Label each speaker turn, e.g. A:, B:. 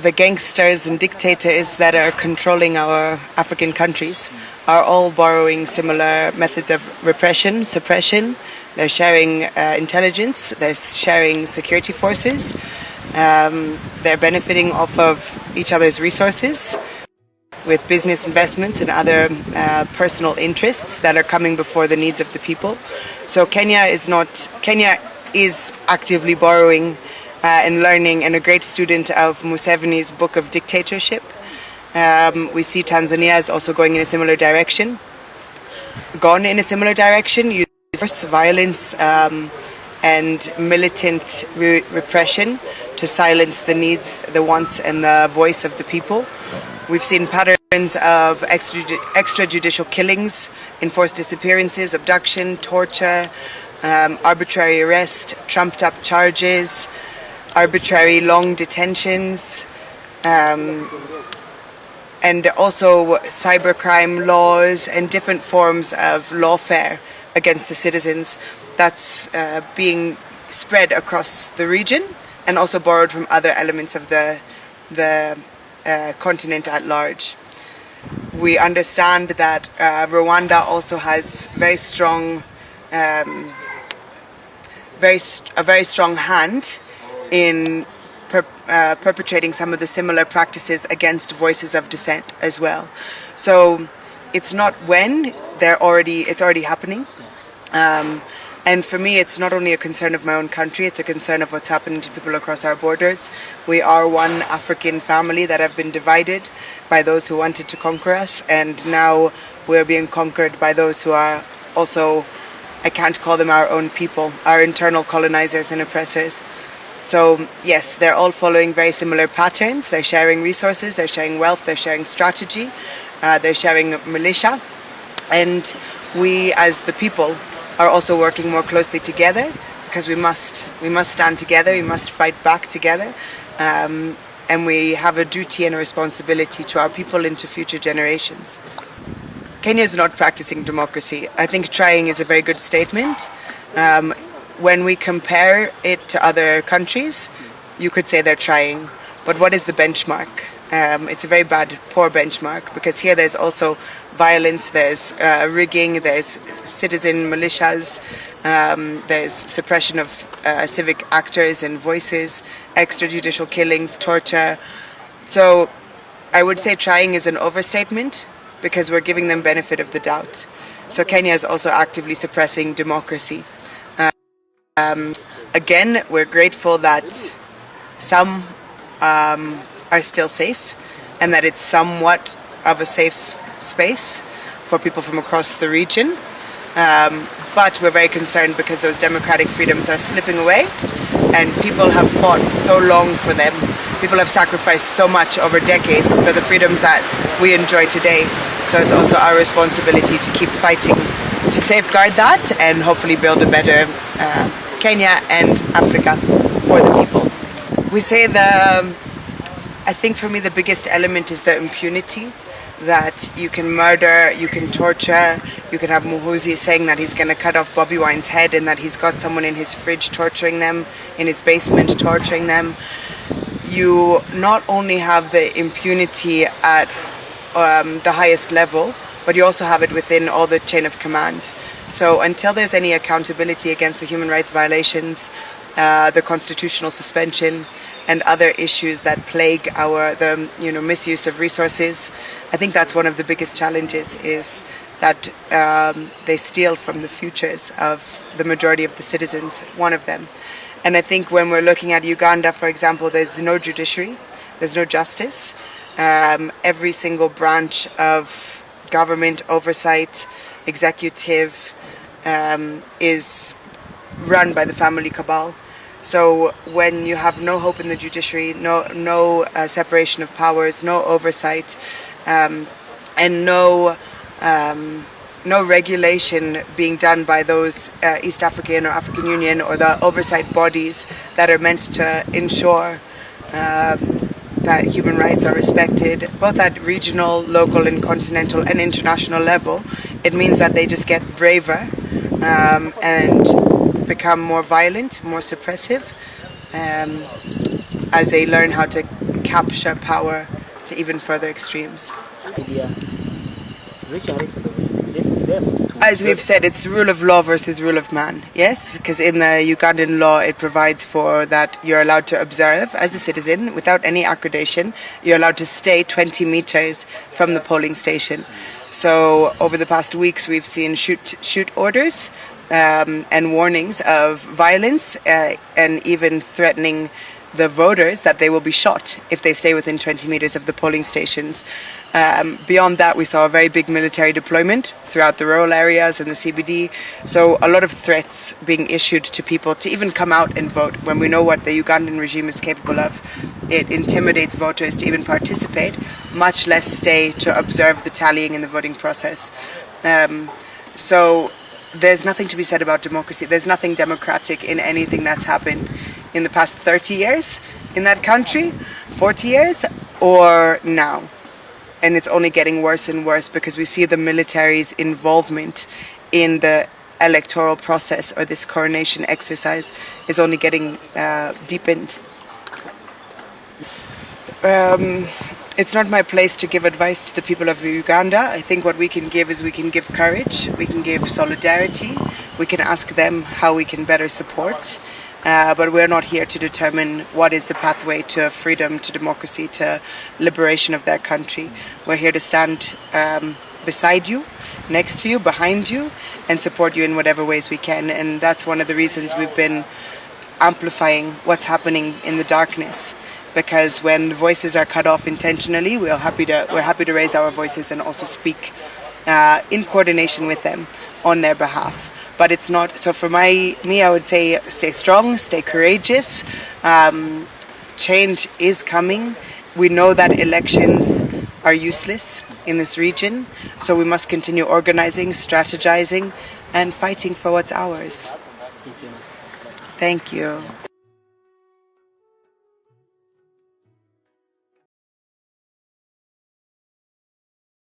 A: the gangsters and dictators that are controlling our African countries are all borrowing similar methods of repression, suppression. They're sharing intelligence, they're sharing security forces, they're benefiting off of each other's resources with business investments and other personal interests that are coming before the needs of the people. So Kenya is actively borrowing and learning, and a great student of Museveni's book of dictatorship. We see Tanzania is also going in a similar direction, use violence and militant repression to silence the needs, the wants and the voice of the people. We've seen patterns of extrajudicial killings, enforced disappearances, abduction, torture, arbitrary arrest, trumped up charges, arbitrary long detentions, and also cybercrime laws and different forms of lawfare against the citizens. That's being spread across the region and also borrowed from other elements of the continent at large. We understand that Rwanda also has a very strong hand in perpetrating some of the similar practices against voices of dissent as well. So it's not when, it's already happening. And for me, it's not only a concern of my own country, it's a concern of what's happening to people across our borders. We are one African family that have been divided by those who wanted to conquer us, and now we're being conquered by those who are also, I can't call them our own people, our internal colonizers and oppressors. So yes, they're all following very similar patterns. They're sharing resources, they're sharing wealth, they're sharing strategy, they're sharing militia. And we as the people are also working more closely together, because we must stand together, we must fight back together. And we have a duty and a responsibility to our people and to future generations. Kenya is not practicing democracy. I think trying is a very good statement. When we compare it to other countries, you could say they're trying. But what is the benchmark? It's a very poor benchmark, because here there's also violence, there's rigging, there's citizen militias, there's suppression of civic actors and voices, extrajudicial killings, torture. So I would say trying is an overstatement, because we're giving them benefit of the doubt. So Kenya is also actively suppressing democracy. Again, we're grateful that some are still safe, and that it's somewhat of a safe space for people from across the region. But we're very concerned because those democratic freedoms are slipping away, and people have fought so long for them. People have sacrificed so much over decades for the freedoms that we enjoy today. So it's also our responsibility to keep fighting to safeguard that and hopefully build a better Kenya and Africa for the people. We say I think for me the biggest element is the impunity, that you can murder, you can torture, you can have Muhuzi saying that he's going to cut off Bobby Wine's head and that he's got someone in his fridge torturing them, in his basement torturing them. You not only have the impunity at the highest level, but you also have it within all the chain of command. So until there's any accountability against the human rights violations, the constitutional suspension, and other issues that plague the misuse of resources, I think that's one of the biggest challenges, is that they steal from the futures of the majority of the citizens, one of them. And I think when we're looking at Uganda, for example, there's no judiciary, there's no justice. Every single branch of government, oversight, executive, is run by the family cabal. So when you have no hope in the judiciary, no separation of powers, no oversight, and no regulation being done by those East African or African Union or the oversight bodies that are meant to ensure that human rights are respected, both at regional, local, and continental and international level, it means that they just get braver and become more violent, more suppressive, as they learn how to capture power to even further extremes. As we've said, it's rule of law versus rule of man, yes? Because in the Ugandan law, it provides for that you're allowed to observe as a citizen without any accreditation. You're allowed to stay 20 meters from the polling station. So over the past weeks, we've seen shoot orders and warnings of violence and even threatening the voters that they will be shot if they stay within 20 meters of the polling stations. Beyond that, we saw a very big military deployment throughout the rural areas and the CBD. So a lot of threats being issued to people to even come out and vote when we know what the Ugandan regime is capable of. It intimidates voters to even participate, much less stay to observe the tallying in the voting process. So there's nothing to be said about democracy. There's nothing democratic in anything that's happened in the past 30 years in that country, 40 years, or now. And it's only getting worse and worse because we see the military's involvement in the electoral process or this coronation exercise is only getting deepened. It's not my place to give advice to the people of Uganda. I think what we can give is we can give courage, we can give solidarity, we can ask them how we can better support. But we're not here to determine what is the pathway to freedom, to democracy, to liberation of their country. We're here to stand beside you, next to you, behind you, and support you in whatever ways we can. And that's one of the reasons we've been amplifying what's happening in the darkness. Because when the voices are cut off intentionally, we're happy to raise our voices and also speak in coordination with them on their behalf. But it's not, so for me, I would say stay strong, stay courageous. Change is coming. We know that elections are useless in this region, so we must continue organizing, strategizing, and fighting for what's ours. Thank you.